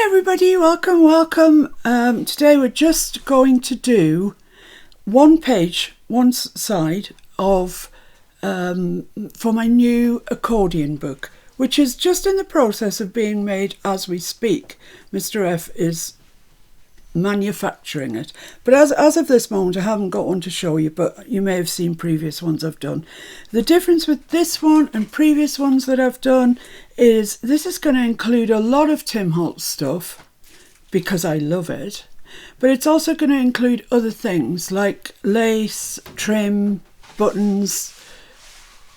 Everybody, welcome. Today we're just going to do one side of for my new accordion book, which is just in the process of being made as we speak. Mr. F is manufacturing it, but as of this moment I haven't got one to show you, but you may have seen previous ones I've done. The difference with this one and previous ones that I've done is this is going to include a lot of Tim Holtz stuff because I love it, but it's also going to include other things like lace, trim, buttons,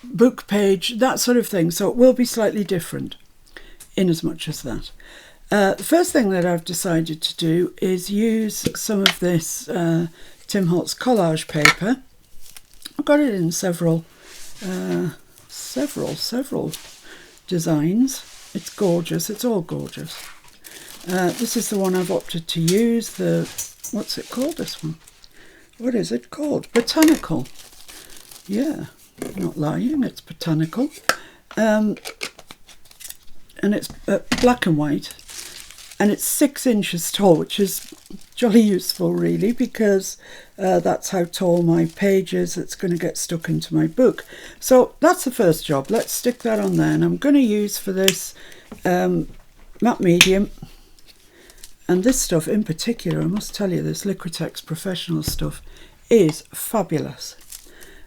book page, that sort of thing, so it will be slightly different in as much as that. The first thing that I've decided to do is use some of this Tim Holtz collage paper. I've got it in several designs. It's gorgeous. It's all gorgeous. This is the one I've opted to use. What's it called, this one? What is it called? Botanical. Yeah, not lying. It's botanical. And it's black and white. And it's 6 inches tall, which is jolly useful really, because that's how tall my page is that's going to get stuck into my book. So that's the first job. Let's stick that on there. And I'm going to use for this matte medium. And this stuff in particular, I must tell you, this Liquitex professional stuff is fabulous.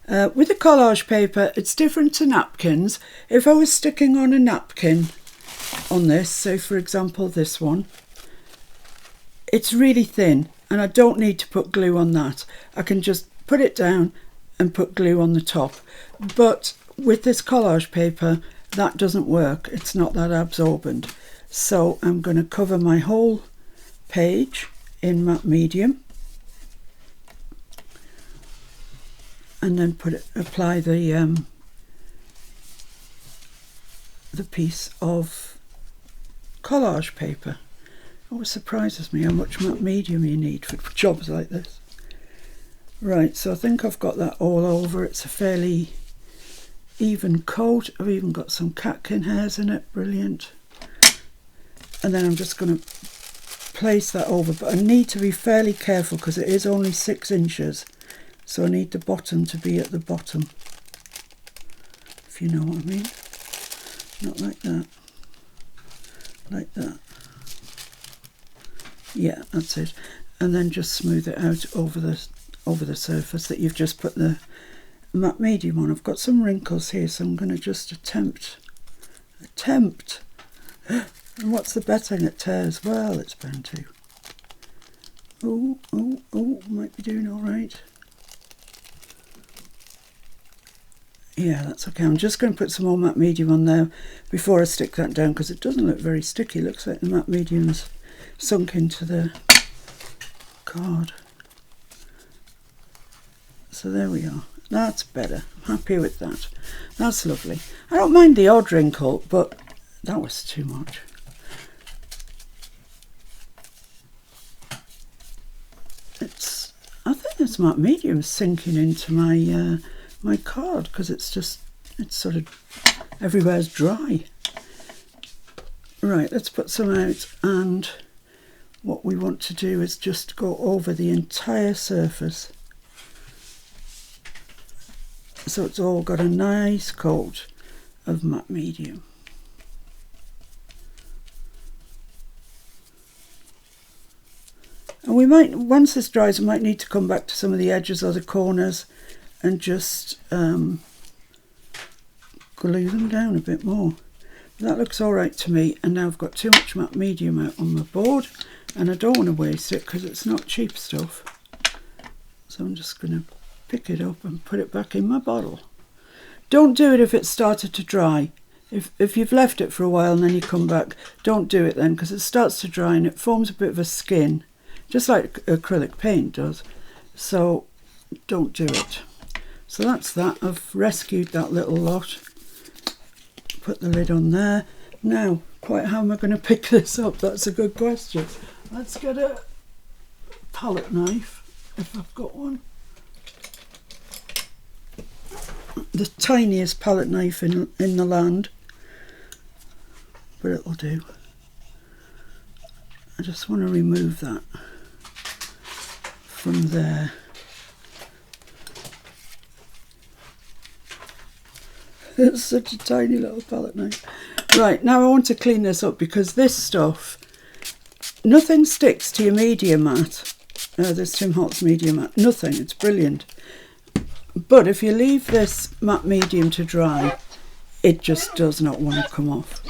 With the collage paper, it's different to napkins. If I was sticking on a napkin on this, say for example this one, it's really thin and I don't need to put glue on that. I can just put it down and put glue on the top. But with this collage paper, that doesn't work. It's not that absorbent. So I'm going to cover my whole page in matte medium and then apply the piece of collage paper. Always surprises me how much matte medium you need for jobs like this. Right, so I think I've got that all over. It's a fairly even coat. I've even got some catkin hairs in it. Brilliant. And then I'm just going to place that over, but I need to be fairly careful because it is only 6 inches, so I need the bottom to be at the bottom, if you know what I mean. Not like that. Like that. Yeah, that's it. And then just smooth it out over the surface that you've just put the matte medium on. I've got some wrinkles here, so I'm going to just attempt. And what's the betting it tears? Well, it's bound to. Oh, might be doing all right. Yeah, that's okay. I'm just going to put some more matte medium on there before I stick that down because it doesn't look very sticky. It looks like the matte medium's sunk into the card. So there we are. That's better. I'm happy with that. That's lovely. I don't mind the odd wrinkle, but that was too much. I think this matte medium is sinking into my card because it's sort of everywhere's dry. Right, let's put some out, and what we want to do is just go over the entire surface so it's all got a nice coat of matte medium. And we might, once this dries, we might need to come back to some of the edges or the corners and just glue them down a bit more. That looks all right to me. And now I've got too much matte medium out on my board and I don't want to waste it because it's not cheap stuff. So I'm just going to pick it up and put it back in my bottle. Don't do it if it's started to dry. If you've left it for a while and then you come back, don't do it then because it starts to dry and it forms a bit of a skin, just like acrylic paint does. So don't do it. So that's that. I've rescued that little lot. Put the lid on there. Now, quite how am I going to pick this up? That's a good question. Let's get a palette knife, if I've got one. The tiniest palette knife in the land, but it'll do. I just want to remove that from there. It's such a tiny little palette knife. Right, now I want to clean this up because this stuff, nothing sticks to your media mat. This Tim Holtz media mat, nothing, it's brilliant. But if you leave this matte medium to dry, it just does not want to come off.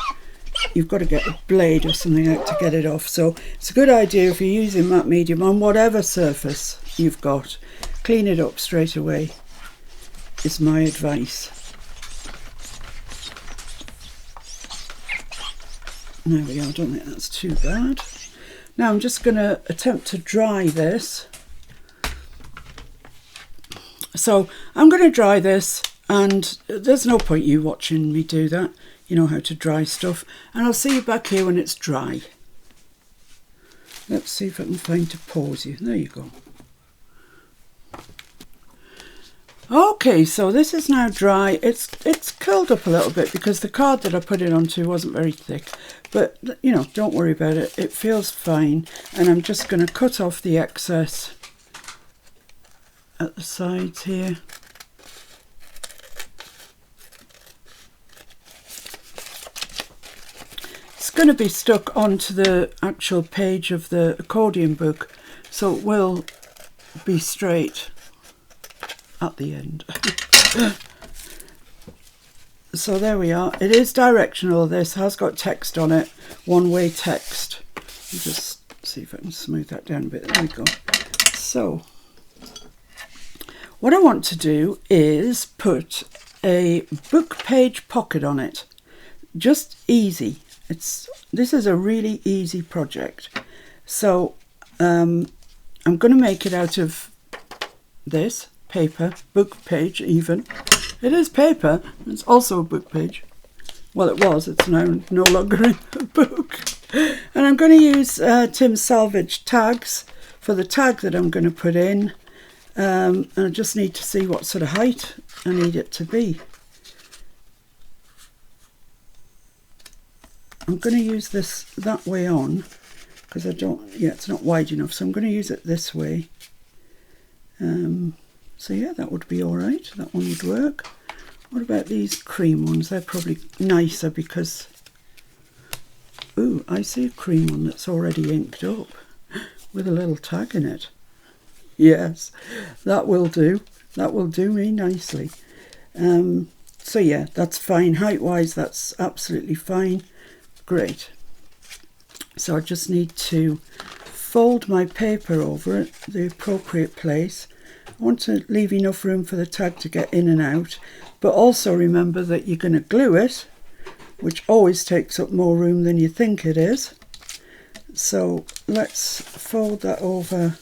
You've got to get a blade or something out to get it off. So it's a good idea if you're using matte medium on whatever surface you've got, clean it up straight away, is my advice. There we go, I don't think that's too bad. Now I'm just going to attempt to dry this. So I'm going to dry this, and there's no point you watching me do that. You know how to dry stuff. And I'll see you back here when it's dry. Let's see if I can find to pause you. There you go. Okay, so this is now dry. It's curled up a little bit because the card that I put it onto wasn't very thick. But, you know, don't worry about it. It feels fine. And I'm just going to cut off the excess at the sides here. It's going to be stuck onto the actual page of the accordion book, so it will be straight at the end. So there we are. It is directional. This has got text on it, one-way text. I'll just see if I can smooth that down a bit. There we go. So what I want to do is put a book page pocket on it. Just easy. This is a really easy project. So I'm going to make it out of this paper, book page even. It is paper, it's also a book page. Well, it was, it's now no longer in a book. And I'm going to use Tim's Salvage tags for the tag that I'm going to put in. And I just need to see what sort of height I need it to be. I'm going to use this that way on because it's not wide enough, so I'm going to use it this way. So yeah, that would be all right. That one would work. What about these cream ones? They're probably nicer because, ooh, I see a cream one that's already inked up with a little tag in it. Yes, that will do. That will do me nicely. So yeah, that's fine. Height-wise, that's absolutely fine. Great. So I just need to fold my paper over at the appropriate place. I want to leave enough room for the tag to get in and out, but also remember that you're going to glue it, which always takes up more room than you think it is. So let's fold that over.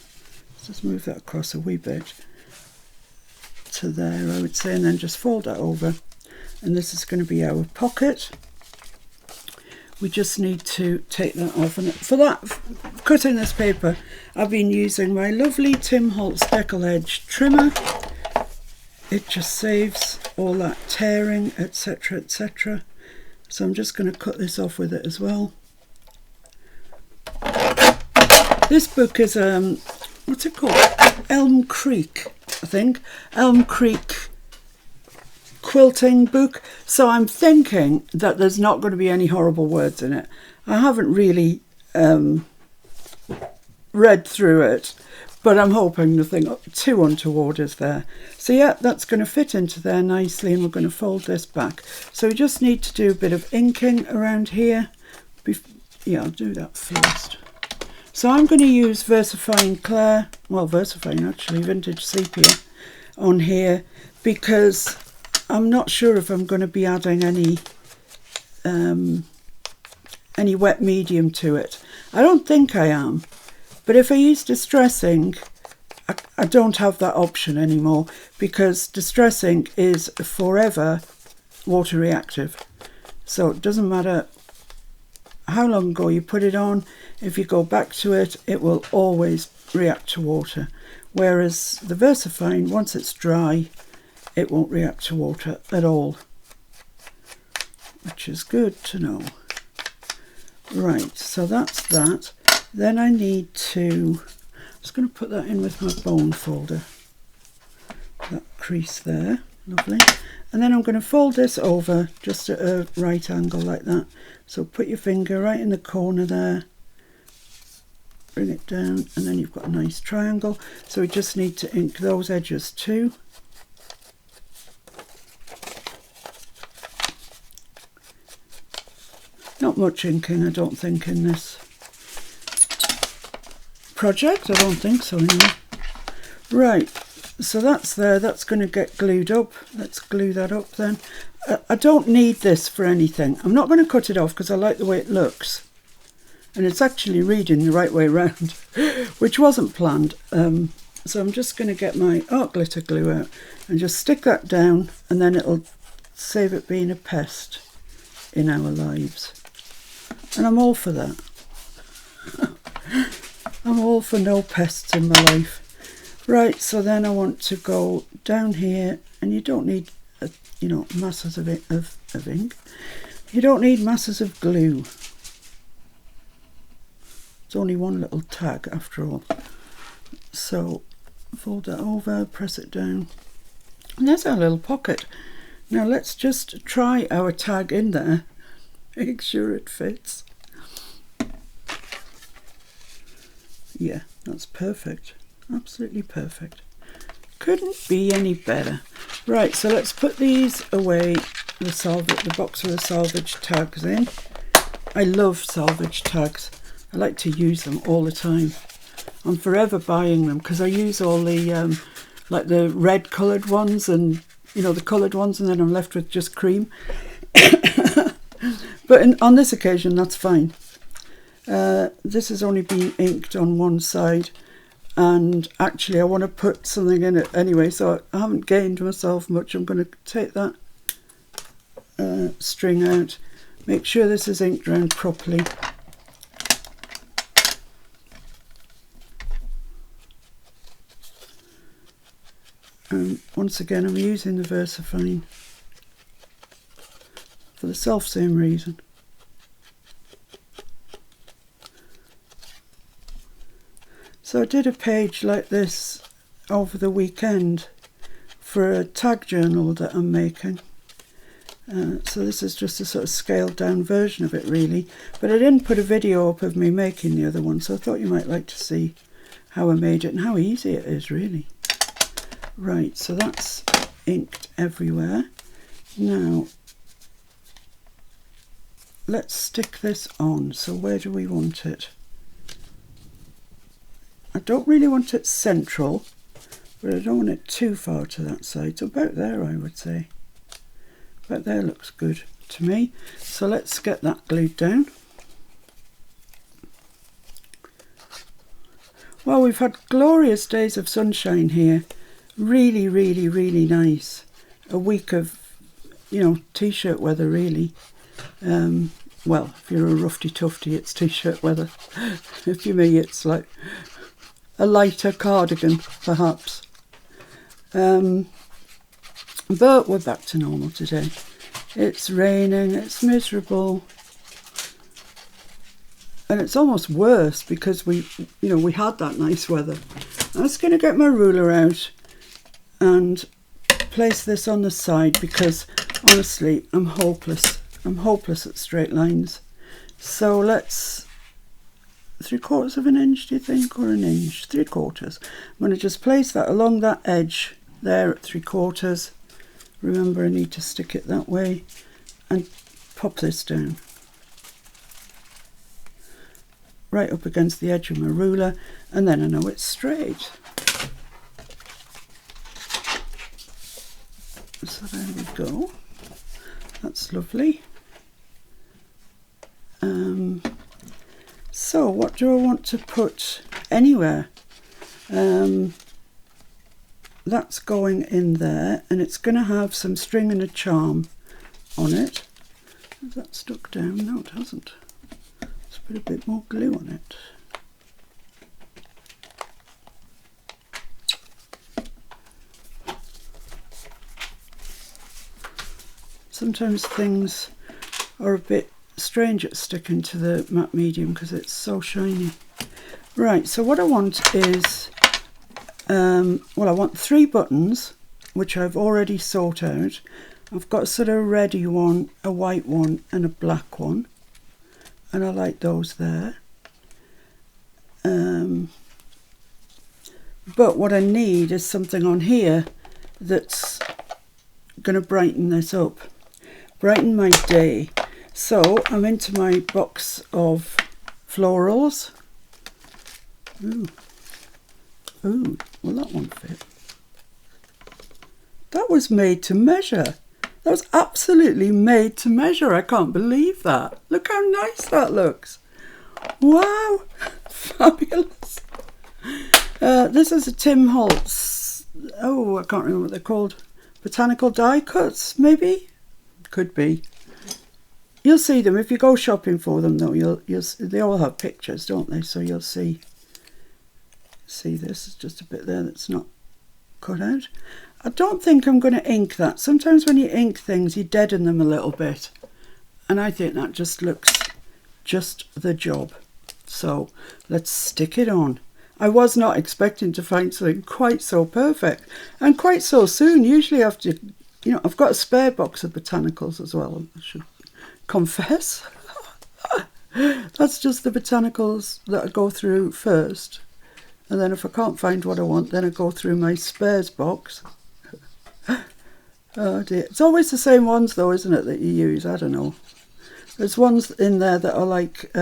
Let's just move that across a wee bit to there, I would say, and then just fold that over. And this is going to be our pocket. We just need to take that off, and for that, cutting this paper, I've been using my lovely Tim Holtz Deckle Edge trimmer. It just saves all that tearing, etc, etc. So I'm just going to cut this off with it as well. This book is what's it called? Elm Creek, I think. Elm Creek quilting book. So I'm thinking that there's not going to be any horrible words in it. I haven't really read through it, but I'm hoping nothing too untoward is there. So yeah, that's going to fit into there nicely, and we're going to fold this back. So we just need to do a bit of inking around here. Yeah, I'll do that first. So I'm going to use VersaFine Clair, well, VersaFine actually, Vintage Sepia on here, because I'm not sure if I'm going to be adding any wet medium to it. I don't think I am, but if I use distressing, I don't have that option anymore, because distressing is forever water reactive. So it doesn't matter how long ago you put it on, if you go back to it, it will always react to water. Whereas the VersaFine, once it's dry, it won't react to water at all, which is good to know. Right, so that's that. Then I need to, I'm just going to put that in with my bone folder. That crease there, lovely. And then I'm going to fold this over just at a right angle like that. So put your finger right in the corner there, bring it down, and then you've got a nice triangle. So we just need to ink those edges too. Not much inking, I don't think, in this project. I don't think so anyway. Right, so that's there. That's going to get glued up. Let's glue that up then. I don't need this for anything. I'm not going to cut it off because I like the way it looks. And it's actually reading the right way around, which wasn't planned. So I'm just going to get my art glitter glue out and just stick that down, and then it'll save it being a pest in our lives. And I'm all for that. I'm all for no pests in my life. Right, so then I want to go down here, and you don't need, you know, masses of ink. You don't need masses of glue. It's only one little tag after all. So fold that over, press it down, and there's our little pocket. Now let's just try our tag in there. Make sure it fits. Yeah, that's perfect. Absolutely perfect. Couldn't be any better. Right, so let's put these away, the box of the salvage tags in. I love salvage tags. I like to use them all the time. I'm forever buying them because I use all the like the red coloured ones, and you know, the coloured ones, and then I'm left with just cream. But on this occasion, that's fine. This has only been inked on one side, and actually I want to put something in it anyway, so I haven't gained myself much. I'm going to take that string out, make sure this is inked around properly. And once again, I'm using the VersaFine for the self-same reason. So I did a page like this over the weekend for a tag journal that I'm making. So this is just a sort of scaled down version of it really. But I didn't put a video up of me making the other one, so I thought you might like to see how I made it and how easy it is really. Right, so that's inked everywhere. Now, let's stick this on. So where do we want it? I don't really want it central, but I don't want it too far to that side. So about there, I would say. About there looks good to me. So let's get that glued down. Well, we've had glorious days of sunshine here. Really, really, really nice. A week of, you know, t-shirt weather really. Well, if you're a roughy tufty, it's t-shirt weather. If you're me, it's like a lighter cardigan, perhaps. But we're back to normal today. It's raining, it's miserable. And it's almost worse because we had that nice weather. I'm just going to get my ruler out and place this on the side because honestly I'm hopeless at straight lines. So let's 3/4 of an inch, do you think, or an inch? 3/4. I'm going to just place that along that edge there at 3/4. Remember, I need to stick it that way, and pop this down right up against the edge of my ruler, and then I know it's straight. So there we go. That's lovely. So what do I want to put anywhere? That's going in there, and it's going to have some string and a charm on it. Has that stuck down? No, it hasn't. Let's put a bit more glue on it. Sometimes things are a bit strange it's sticking to the matte medium because it's so shiny. Right, so what I want is, well, I want 3 buttons, which I've already sought out. I've got a sort of ready one, a white one, and a black one. And I like those there. But what I need is something on here that's going to brighten this up. Brighten my day. So I'm into my box of florals. Ooh. Ooh, well that one fit. That was made to measure. That was absolutely made to measure. I can't believe that. Look how nice that looks. Wow, fabulous. This is a Tim Holtz, oh, I can't remember what they're called. Botanical die cuts, maybe? Could be. You'll see them if you go shopping for them, though. They all have pictures, don't they? So you'll see. See, this is just a bit there that's not cut out. I don't think I'm going to ink that. Sometimes when you ink things, you deaden them a little bit. And I think that just looks just the job. So let's stick it on. I was not expecting to find something quite so perfect and quite so soon. Usually after, you know, I've got a spare box of botanicals as well, I should confess. That's just the botanicals that I go through first. And then if I can't find what I want, then I go through my spares box. Oh dear. It's always the same ones though, isn't it, that you use? I don't know. There's ones in there that are like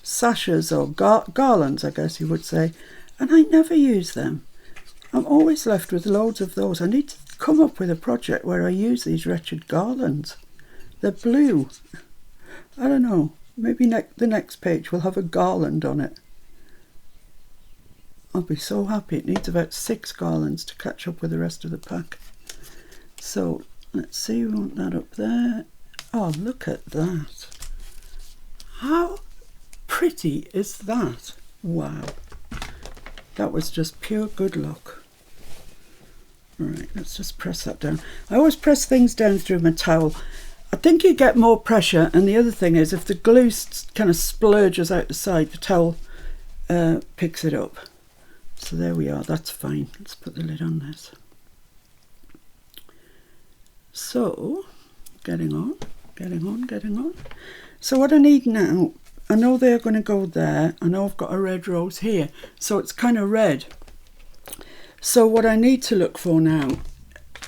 sashes or garlands, I guess you would say. And I never use them. I'm always left with loads of those. I need to come up with a project where I use these wretched garlands. They're blue. I don't know. Maybe the next page will have a garland on it. I'll be so happy. It needs about 6 garlands to catch up with the rest of the pack. So let's see, we want that up there. Oh, look at that. How pretty is that? Wow. That was just pure good luck. Right, let's just press that down. I always press things down through my towel. I think you get more pressure, and the other thing is if the glue kind of splurges out the side, the towel picks it up. So there we are, that's fine. Let's put the lid on this. So, getting on. So what I need now, I know they're going to go there. I know I've got a red rose here, so it's kind of red. So what I need to look for now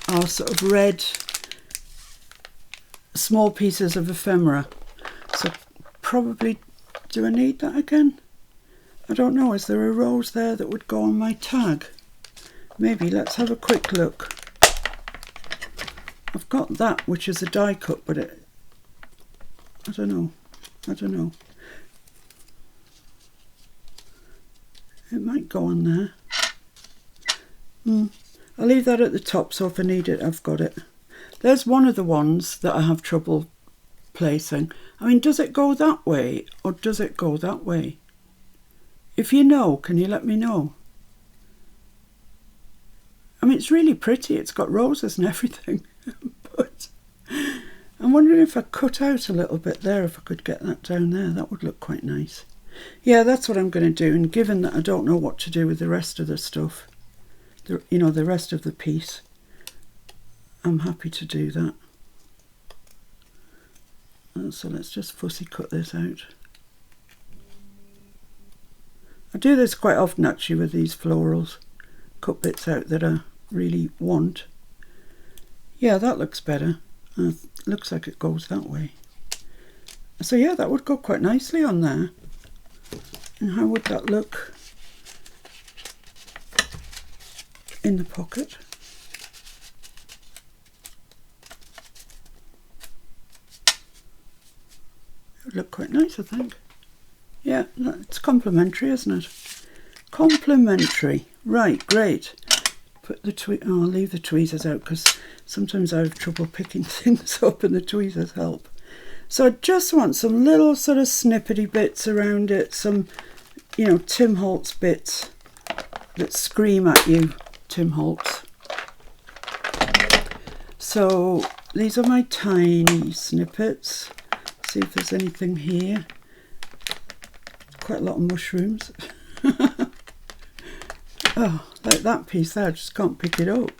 are sort of red small pieces of ephemera. So probably, do I need that again? I don't know, is there a rose there that would go on my tag? Maybe, let's have a quick look. I've got that, which is a die cut, but I don't know. It might go on there. I'll leave that at the top, so if I need it, I've got it. There's one of the ones that I have trouble placing. I mean, does it go that way, or does it go that way? If you know, can you let me know? I mean, it's really pretty. It's got roses and everything. But I'm wondering if I cut out a little bit there, if I could get that down there. That would look quite nice. Yeah, that's what I'm going to do. And given that I don't know what to do with the rest of the stuff, the rest of the piece, I'm happy to do that. So let's just fussy cut this out. I do this quite often actually with these florals. Cut bits out that I really want. Yeah, that looks better. Looks like it goes that way. So yeah, that would go quite nicely on there. And how would that look in the pocket? It would look quite nice, I think. Yeah, it's complimentary, isn't it? Complimentary. Right, great. Put the I'll leave the tweezers out because sometimes I have trouble picking things up and the tweezers help. So I just want some little sort of snippety bits around it, some, Tim Holtz bits that scream at you, Tim Holtz. So these are my tiny snippets. see if there's anything here. Quite a lot of mushrooms. Oh, like that piece there, I just can't pick it up.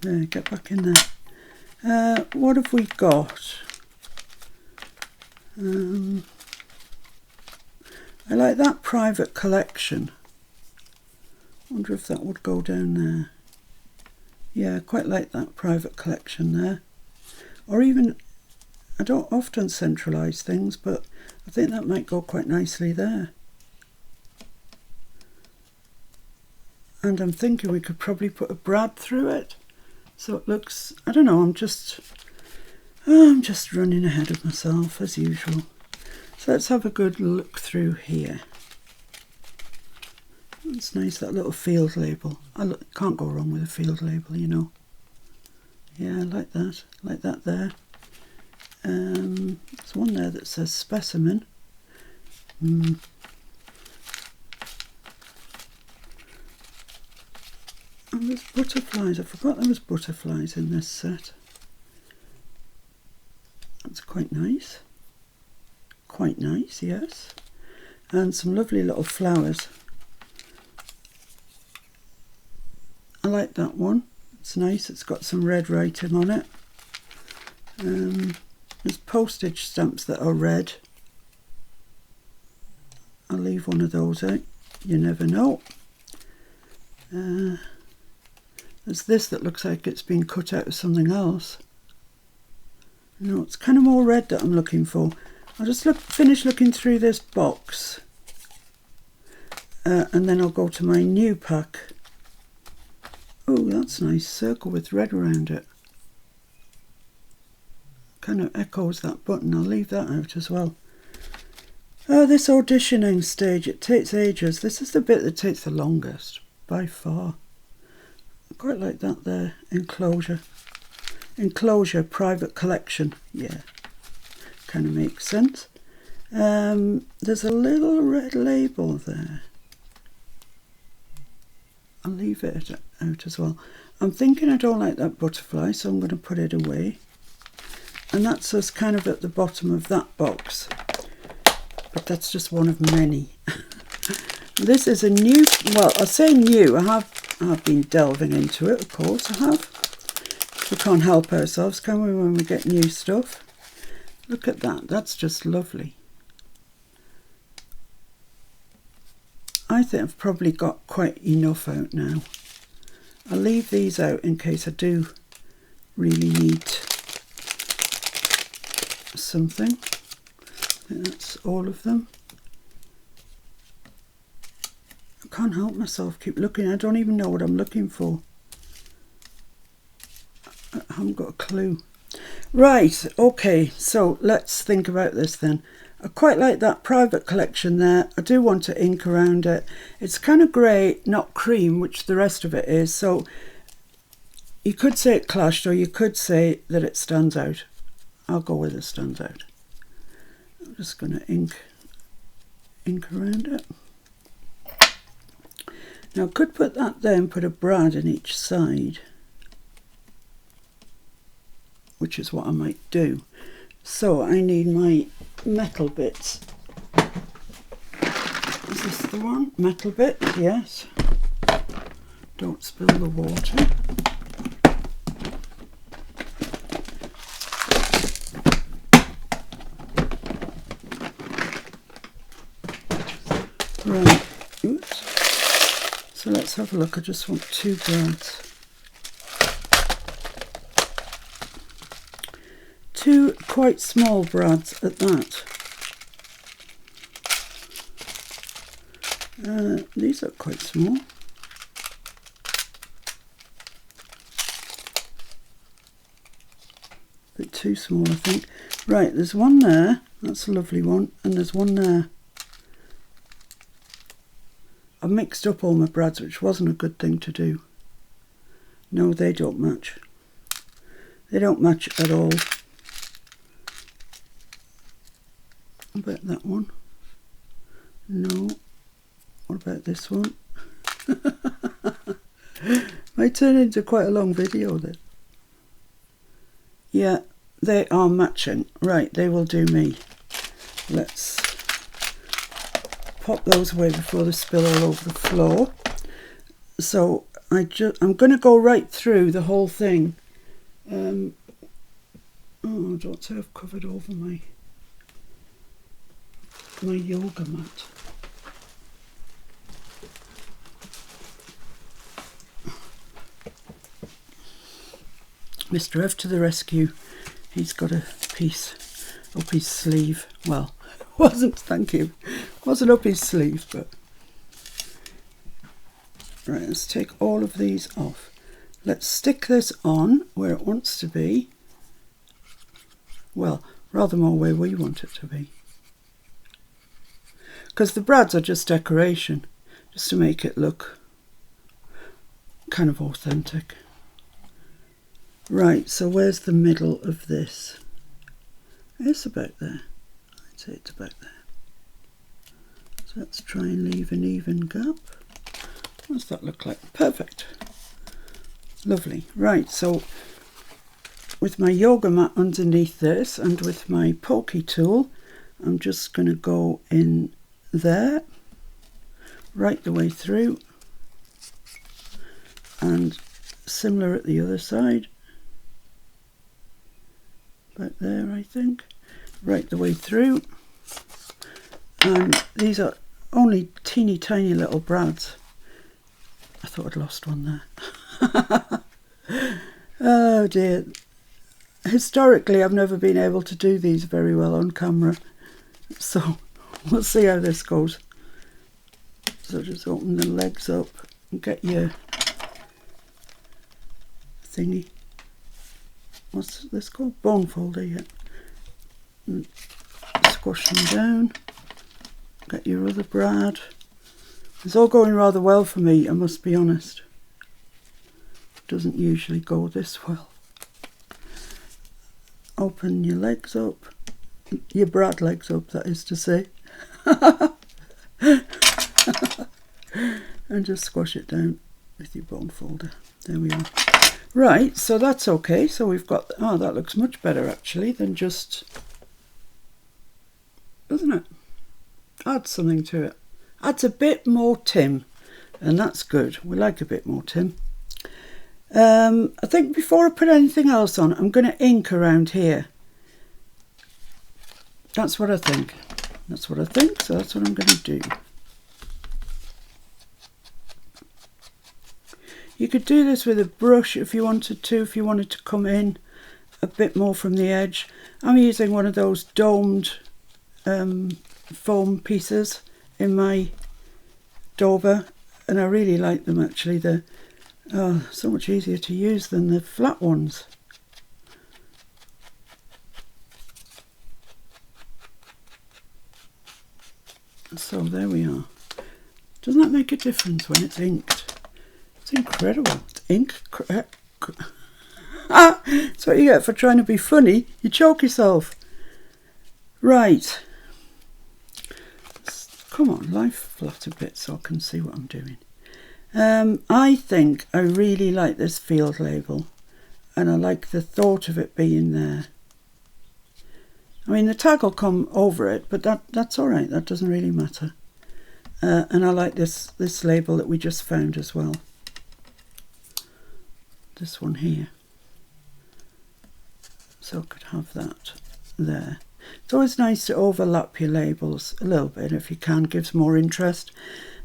There, get back in there. What have we got? I like that private collection. Wonder if that would go down there. Yeah, I quite like that private collection there. Or even, I don't often centralise things, but I think that might go quite nicely there. And I'm thinking we could probably put a brad through it. So it looks, I don't know, I'm just running ahead of myself as usual. So let's have a good look through here. It's nice, that little field label. I can't go wrong with a field label, you know. Yeah, I like that there. There's one there that says specimen. And there's butterflies. I forgot there was butterflies in this set. That's quite nice. Quite nice, yes. And some lovely little flowers. I like that one. It's nice. It's got some red writing on it. There's postage stamps that are red. I'll leave one of those out. You never know. There's this that looks like it's been cut out of something else. No, it's kind of more red that I'm looking for. I'll just finish looking through this box. And then I'll go to my new pack. Oh, that's nice. Circle with red around it. Kind of echoes that button. I'll leave that out as well. Oh, this auditioning stage, it takes ages. This is the bit that takes the longest, by far. I quite like that there. Enclosure. Enclosure, private collection. Yeah, kind of makes sense. There's a little red label there. I'll leave it out as well. I'm thinking I don't like that butterfly, so I'm going to put it away. And that's us kind of at the bottom of that box. But that's just one of many. This is a new, well, I say new, I've been delving into it, of course I have. We can't help ourselves, can we, when we get new stuff? Look at that, that's just lovely. I think I've probably got quite enough out now. I'll leave these out in case I do really need something. I think that's all of them. I can't help myself, keep looking. I don't even know what I'm looking for. I haven't got a clue. Right, okay, so let's think about this then. I quite like that private collection there. I do want to ink around it. It's kind of grey, not cream, which the rest of it is. So you could say it clashed, or you could say that it stands out. I'll go with it stands out. I'm just going to ink around it. Now I could put that there and put a brad in each side, which is what I might do. So I need my metal bits. Is this the one? Metal bit, yes. Don't spill the water. Right, oops. So let's have a look. I just want 2 brads. 2 quite small brads at that. These are quite small. A bit too small, I think. Right, there's one there. That's a lovely one. And there's one there. I've mixed up all my brads, which wasn't a good thing to do. No, they don't match. They don't match at all. What about that one? No. What about this one? Might turn into quite a long video then. Yeah, they are matching. Right, they will do me. Let's pop those away before they spill all over the floor. So I'm going to go right through the whole thing. Oh, don't say I've covered over my yoga mat. Mr. F to the rescue. He's got a piece up his sleeve. Well, wasn't up his sleeve, but right, let's take all of these off. Let's stick this on where it wants to be. Well, rather more where we want it to be, because the brads are just decoration, just to make it look kind of authentic. Right, so where's the middle of this? It's about there. I'd say it's about there. So let's try and leave an even gap. What does that look like? Perfect. Lovely. Right, so with my yoga mat underneath this and with my pokey tool, I'm just going to go in there, right the way through, and similar at the other side. About there, I think, right the way through. And these are only teeny tiny little brads. I thought I'd lost one there. Oh dear. Historically, I've never been able to do these very well on camera, so we'll see how this goes. So just open the legs up and get your thingy. What's this called? Bone folder, yeah. And squash them down. Get your other brad. It's all going rather well for me, I must be honest. It doesn't usually go this well. Open your legs up. Your brad legs up, that is to say. And just squash it down with your bone folder. There we are. Right, so that's okay. So we've got, oh, that looks much better actually than just, doesn't it? Adds something to it. Adds a bit more Tim, and that's good. We like a bit more Tim. I think before I put anything else on, I'm going to ink around here. That's what I think. That's what I think, so that's what I'm going to do. You could do this with a brush if you wanted to come in a bit more from the edge. I'm using one of those domed foam pieces in my dauber, and I really like them actually. They're so much easier to use than the flat ones. So there we are. Doesn't that make a difference when it's inked? It's incredible. It's ink. That's what you get for trying to be funny. You choke yourself. Right. Come on, lie flat a bit so I can see what I'm doing. I think I really like this field label, and I like the thought of it being there. I mean, the tag will come over it, but that's all right. That doesn't really matter. And I like this label that we just found as well. This one here. So I could have that there. It's always nice to overlap your labels a little bit if you can, gives more interest.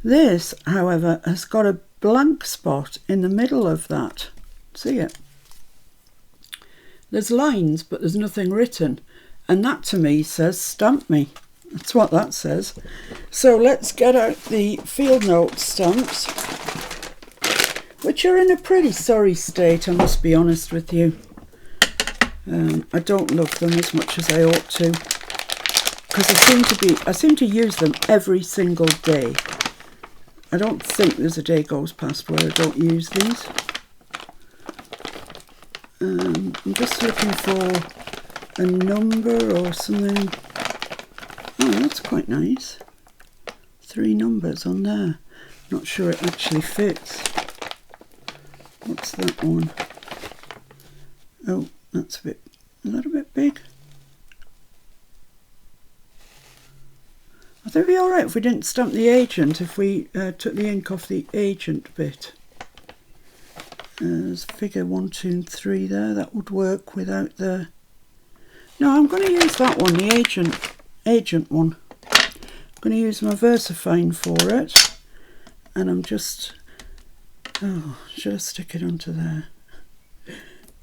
This, however, has got a blank spot in the middle of that. See it? There's lines, but there's nothing written. And that to me says stamp me. That's what that says. So let's get out the field note stamps, which are in a pretty sorry state, I must be honest with you. I don't love them as much as I ought to, because I seem to use them every single day. I don't think there's a day goes past where I don't use these. I'm just looking for a number or something. Oh, that's quite nice. 3 numbers on there. Not sure it actually fits. What's that one? Oh, that's a bit Is that a bit big? I think it'd be alright if we didn't stamp the agent, if we took the ink off the agent bit. There's figure 1, 2 and 3 there. That would work without the... No, I'm going to use that one, the agent one. I'm going to use my VersaFine for it. And I'm just... Oh, should I stick it onto there?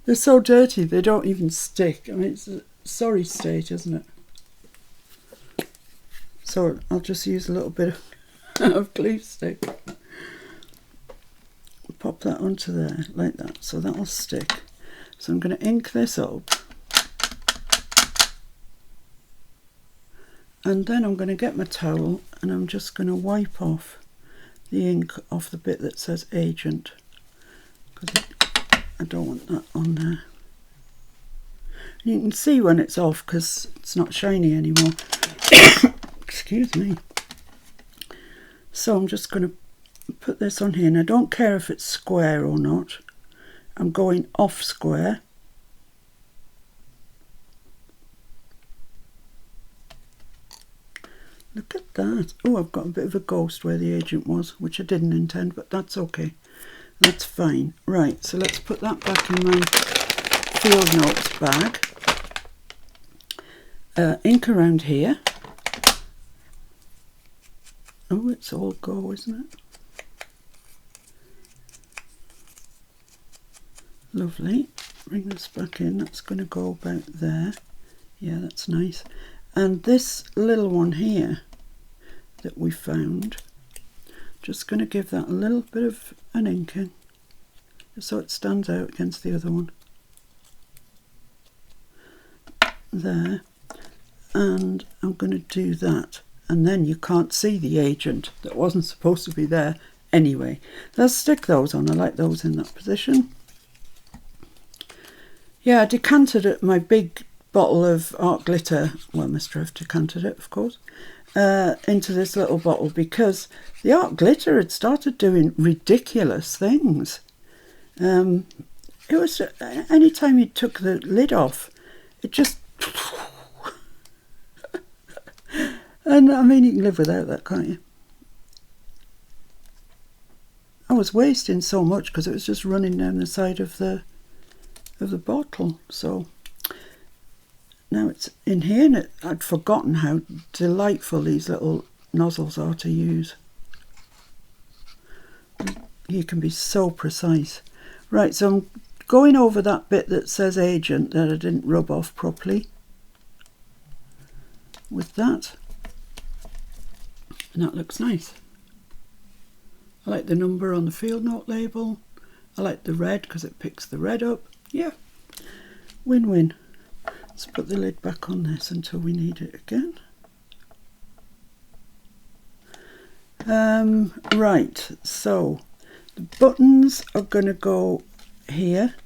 They're so dirty, they don't even stick. I mean, it's a sorry state, isn't it? So I'll just use a little bit of glue stick. Pop that onto there, like that. So that'll stick. So I'm going to ink this up. And then I'm going to get my towel and I'm just going to wipe off the ink off the bit that says agent, because I don't want that on there. And you can see when it's off because it's not shiny anymore. Excuse me. So I'm just going to put this on here, and I don't care if it's square or not. I'm going off square. Look at that. Oh, I've got a bit of a ghost where the agent was, which I didn't intend, but that's okay. That's fine. Right, so let's put that back in my field notes bag. Ink around here. Oh, it's all go, isn't it? Lovely. Bring this back in. That's going to go about there. Yeah, that's nice. And this little one here that we found, just going to give that a little bit of an inking so it stands out against the other one. There. And I'm going to do that. And then you can't see the agent that wasn't supposed to be there anyway. Let's stick those on. I like those in that position. Yeah, I decanted it, my big bottle of art glitter, well, Mr. F decanted it, of course, into this little bottle because the art glitter had started doing ridiculous things. It was, anytime you took the lid off, it just... And I mean, you can live without that, can't you? I was wasting so much because it was just running down the side of the bottle. So now it's in here, and I'd forgotten how delightful these little nozzles are to use. You can be so precise. Right, so I'm going over that bit that says agent that I didn't rub off properly with that. And that looks nice. I like the number on the field note label. I like the red because it picks the red up. Yeah, win-win. Let's put the lid back on this until we need it again. Right, so the buttons are going to go here,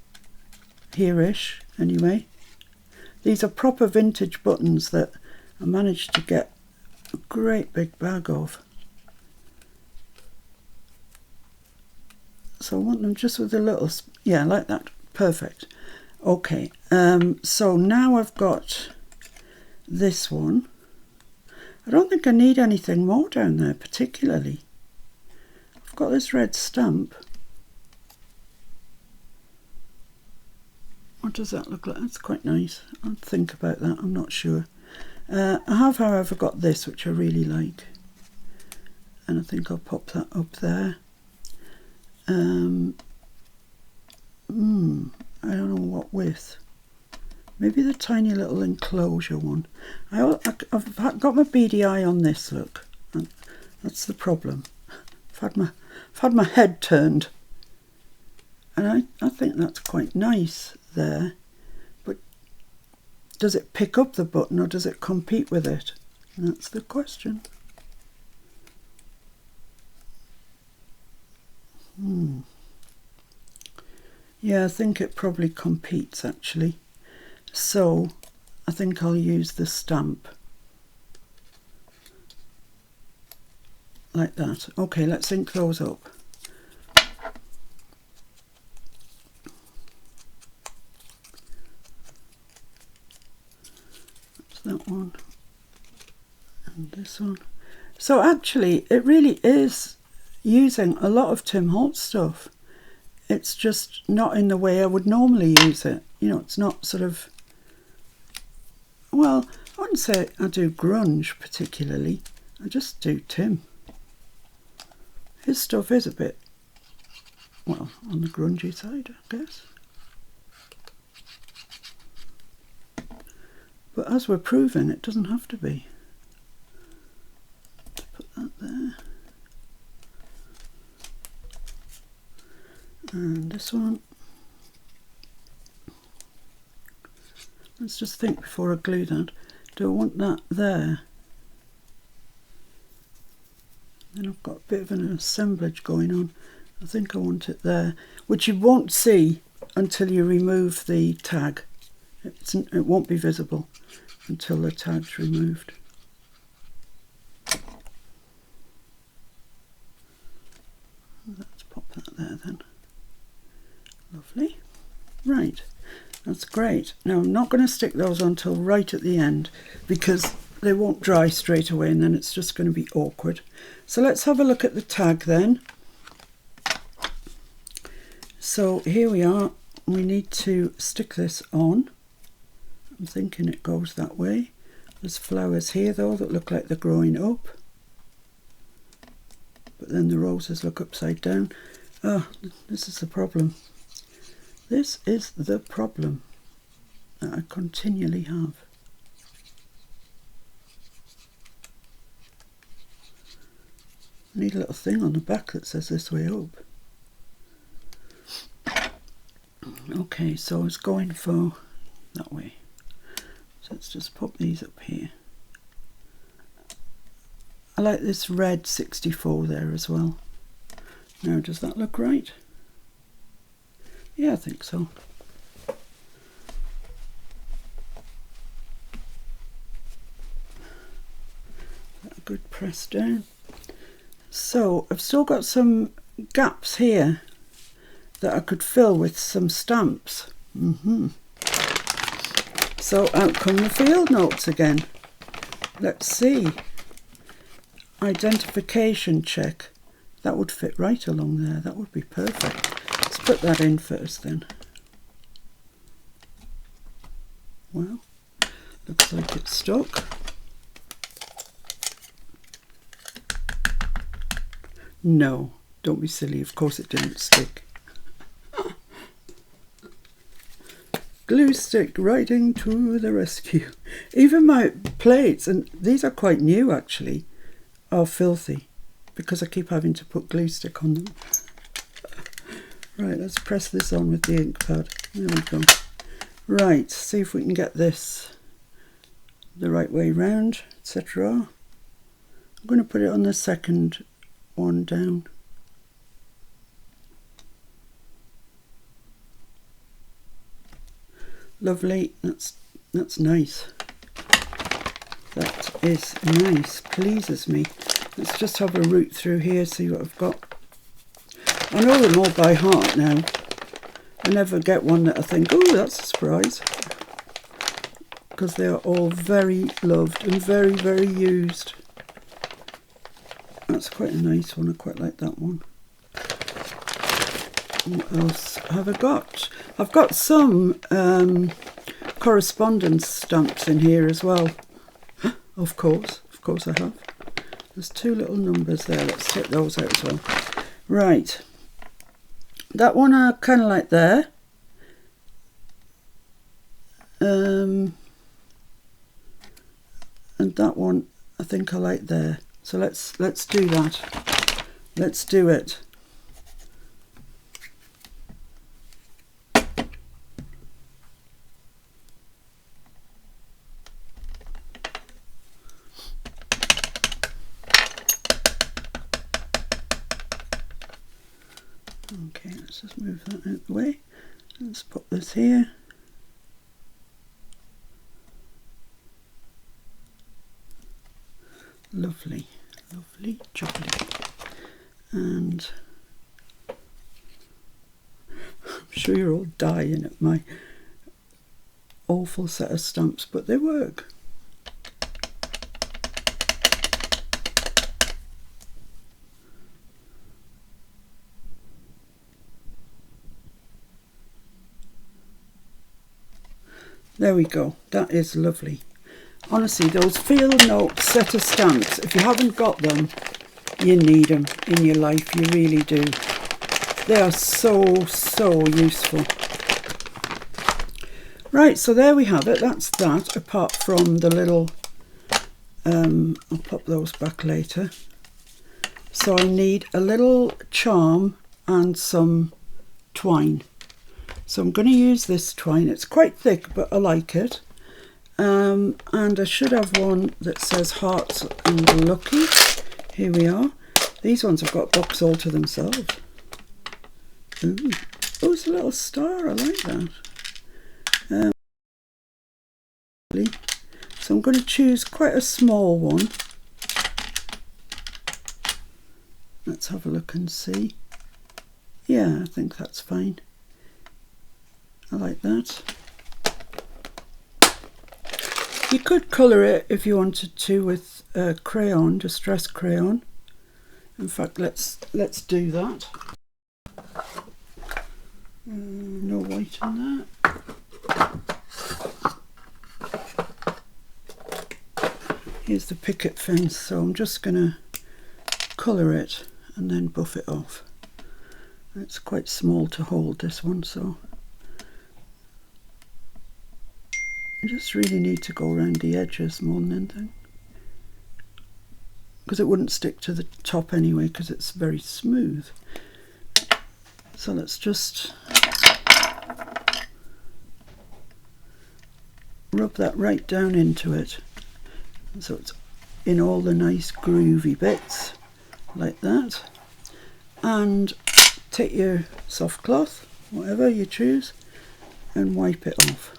here-ish anyway. These are proper vintage buttons that I managed to get a great big bag of. So I want them just with a little, yeah, like that. Perfect. Okay, so now I've got this one. I don't think I need anything more down there particularly. I've got this red stamp. What does that look like? That's quite nice. I'll think about that, I'm not sure. I have, however, got this, which I really like. And I think I'll pop that up there. I don't know what with. Maybe the tiny little enclosure one. I've got my beady eye on this, look. And that's the problem. I've had my head turned. And I think that's quite nice there. But does it pick up the button or does it compete with it? And that's the question. Yeah, I think it probably competes actually. So I think I'll use the stamp. Like that. Okay, let's ink those up. this one. So actually, it really is using a lot of Tim Holtz stuff. It's just not in the way I would normally use it. You know, it's not sort of, well, I wouldn't say I do grunge particularly. I just do Tim. His stuff is a bit, well, on the grungy side, I guess. But as we're proving, it doesn't have to be. Let's put that there. And this one. Let's just think before I glue that. Do I want that there? Then I've got a bit of an assemblage going on. I think I want it there, which you won't see until you remove the tag. It won't be visible until the tag's removed. Let's pop that there then. Lovely. Right, that's great. Now I'm not going to stick those on till right at the end because they won't dry straight away and then it's just going to be awkward. So let's have a look at the tag then. So here we are. We need to stick this on. I'm thinking it goes that way. There's flowers here though that look like they're growing up. But then the roses look upside down. Oh, this is the problem. This is the problem that I continually have. I need a little thing on the back that says this way up. Okay, so I was going for that way. So let's just pop these up here. I like this red 64 there as well. Now, does that look right? Yeah, I think so. A good press down. So I've still got some gaps here that I could fill with some stamps. So out come the field notes again. Let's see. Identification check. That would fit right along there. That would be perfect. Let's put that in first then. Well, looks like it's stuck. No, don't be silly. Of course it didn't stick. Glue stick riding to the rescue. Even my plates, and these are quite new actually, are filthy because I keep having to put glue stick on them. Right, let's press this on with the ink pad. There we go. Right, see if we can get this the right way round, etc. I'm going to put it on the second one down. Lovely, that's nice. That is nice, pleases me. Let's just have a root through here, see what I've got. I know them all by heart now. I never get one that I think, oh, that's a surprise. Because they are all very loved and very, very used. That's quite a nice one, I quite like that one. What else have I got? I've got some correspondence stamps in here as well. Of course I have. There's two little numbers there. Let's take those out as well. Right. That one I kind of like there. And that one I think I like there. So let's do that. Let's do it. Okay, let's just move that out of the way. Let's put this here. Lovely, lovely, chocolate. And I'm sure you're all dying at my awful set of stamps, but they work. There we go. That is lovely. Honestly, those field note set of stamps, if you haven't got them, you need them in your life. You really do. They are so useful. Right, so there we have it. That's that, apart from the little... I'll pop those back later. So I need a little charm and some twine. So I'm going to use this twine. It's quite thick, but I like it. And I should have one that says Hearts and Lucky. Here we are. These ones have got books all to themselves. Ooh. Oh, it's a little star. I like that. So I'm going to choose quite a small one. Let's have a look and see. Yeah, I think that's fine. I like that. You could colour it if you wanted to with crayon, distress crayon. In fact, let's do that. No white in that. Here's the picket fence, so I'm just going to colour it and then buff it off. It's quite small to hold, this one, so I just really need to go around the edges more than anything, because it wouldn't stick to the top anyway because it's very smooth. So let's just rub that right down into it, so it's in all the nice groovy bits like that. And take your soft cloth, whatever you choose, and wipe it off.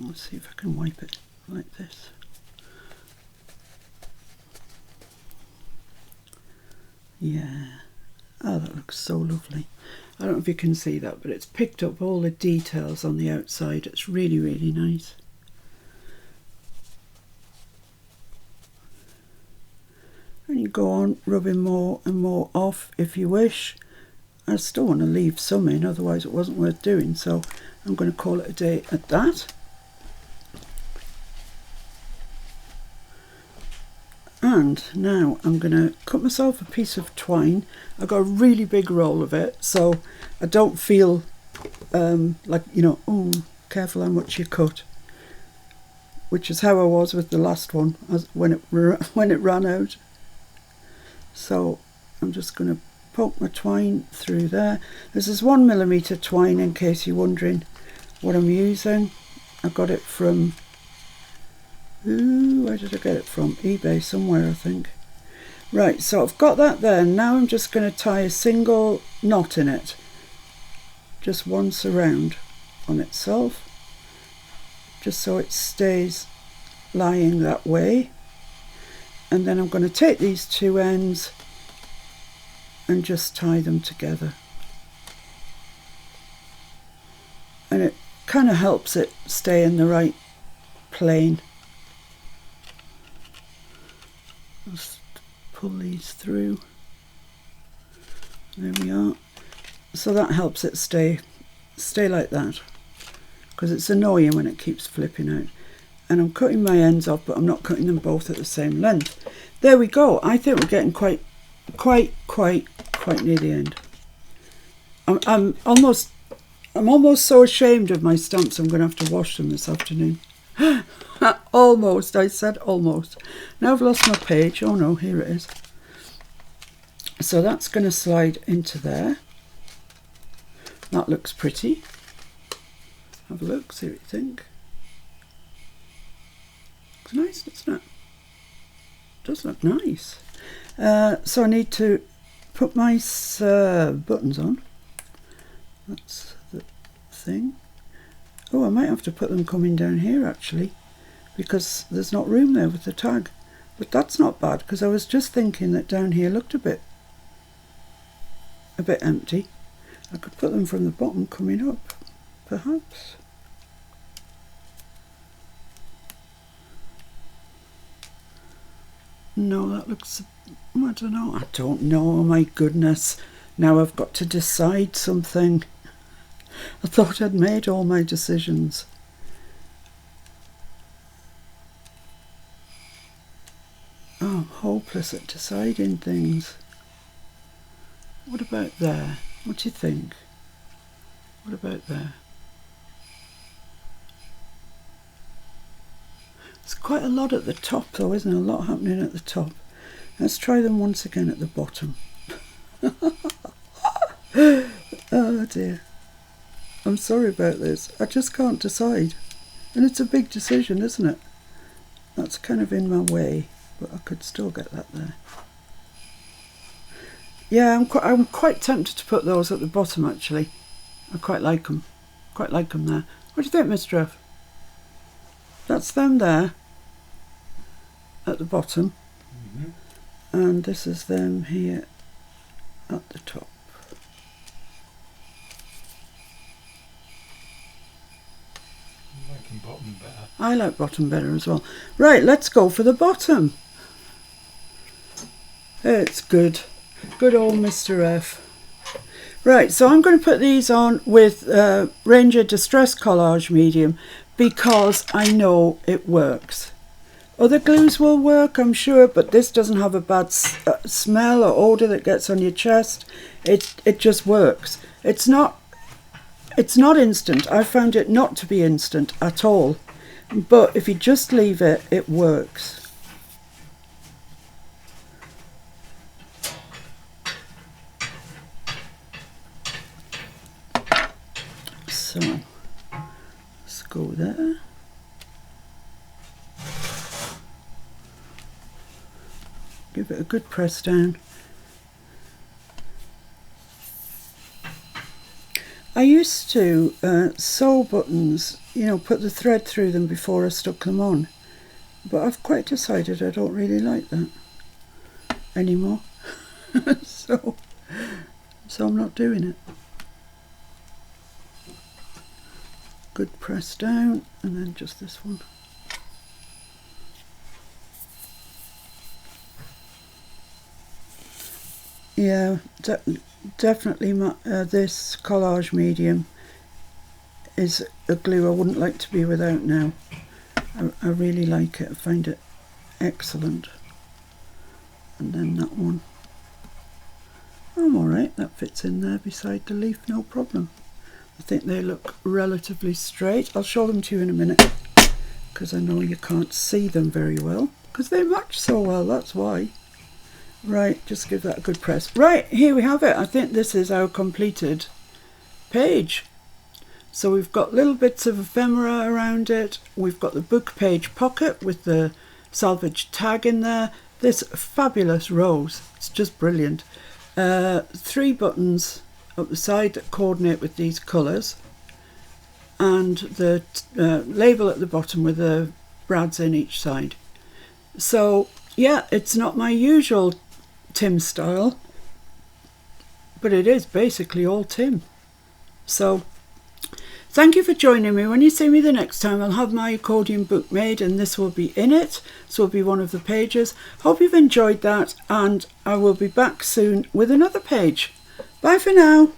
Let's see if I can wipe it like this. Yeah. Oh, that looks so lovely. I don't know if you can see that, but it's picked up all the details on the outside. It's really, really nice. And you go on rubbing more and more off if you wish. I still want to leave some in, otherwise it wasn't worth doing, so I'm going to call it a day at that. And now I'm going to cut myself a piece of twine. I've got a really big roll of it, so I don't feel like, you know, oh, careful how much you cut. Which is how I was with the last one when it ran out. So I'm just going to poke my twine through there. This is 1mm twine, in case you're wondering what I'm using. I got it from... Ooh, where did I get it from? eBay somewhere, I think. Right, so I've got that there. Now I'm just going to tie a single knot in it. Just once around on itself. Just so it stays lying that way. And then I'm going to take these two ends and just tie them together. And it kind of helps it stay in the right plane. Just pull these through. There we are. So that helps it stay like that, because it's annoying when it keeps flipping out. And I'm cutting my ends off, but I'm not cutting them both at the same length. There we go. I think we're getting quite near the end. I'm almost so ashamed of my stamps I'm going to have to wash them this afternoon. Almost, I said almost. Now I've lost my page. Oh no, here it is. So that's going to slide into there. That looks pretty. Have a look, see what you think. Looks nice, doesn't it? Does look nice. So I need to put my buttons on. That's the thing. Oh, I might have to put them coming down here actually, because there's not room there with the tag. But that's not bad, because I was just thinking that down here looked a bit empty. I could put them from the bottom coming up, perhaps. No, that looks, I don't know. Oh my goodness. Now I've got to decide something. I thought I'd made all my decisions. Oh, I'm hopeless at deciding things. What about there? What do you think? What about there? There's quite a lot at the top though, isn't there? A lot happening at the top. Let's try them once again at the bottom. Oh dear. I'm sorry about this. I just can't decide. And it's a big decision, isn't it? That's kind of in my way, but I could still get that there. Yeah, I'm quite tempted to put those at the bottom actually. I quite like them. Quite like them there. What do you think, Mr. F? That's them there at the bottom. Mm-hmm. And this is them here at the top. I'm liking bottom better. I like bottom better as well. Right, let's go for the bottom. It's good. Good old Mr. F. Right, so I'm going to put these on with Ranger Distress Collage Medium because I know it works. Other glues will work, I'm sure, but this doesn't have a bad smell or odour that gets on your chest. It just works. It's not instant. I found it not to be instant at all. But if you just leave it, it works. So, let's go there. Give it a good press down. I used to sew buttons, you know, put the thread through them before I stuck them on. But I've quite decided I don't really like that anymore. so I'm not doing it. Good press down, and then just this one. Yeah, definitely this Collage Medium is a glue I wouldn't like to be without now. I really like it. I find it excellent. And then that one. I'm alright, that fits in there beside the leaf, no problem. I think they look relatively straight. I'll show them to you in a minute because I know you can't see them very well because they match so well, that's why. Right, just give that a good press. Right, here we have it. I think this is our completed page. So we've got little bits of ephemera around it. We've got the book page pocket with the salvage tag in there. This fabulous rose, it's just brilliant. 3 buttons up the side that coordinate with these colours, and the label at the bottom with the brads in each side. So yeah, it's not my usual Tim style, but it is basically all Tim. So thank you for joining me. When you see me the next time, I'll have my accordion book made and this will be in it. This will be one of the pages. Hope you've enjoyed that, and I will be back soon with another page. Bye for now.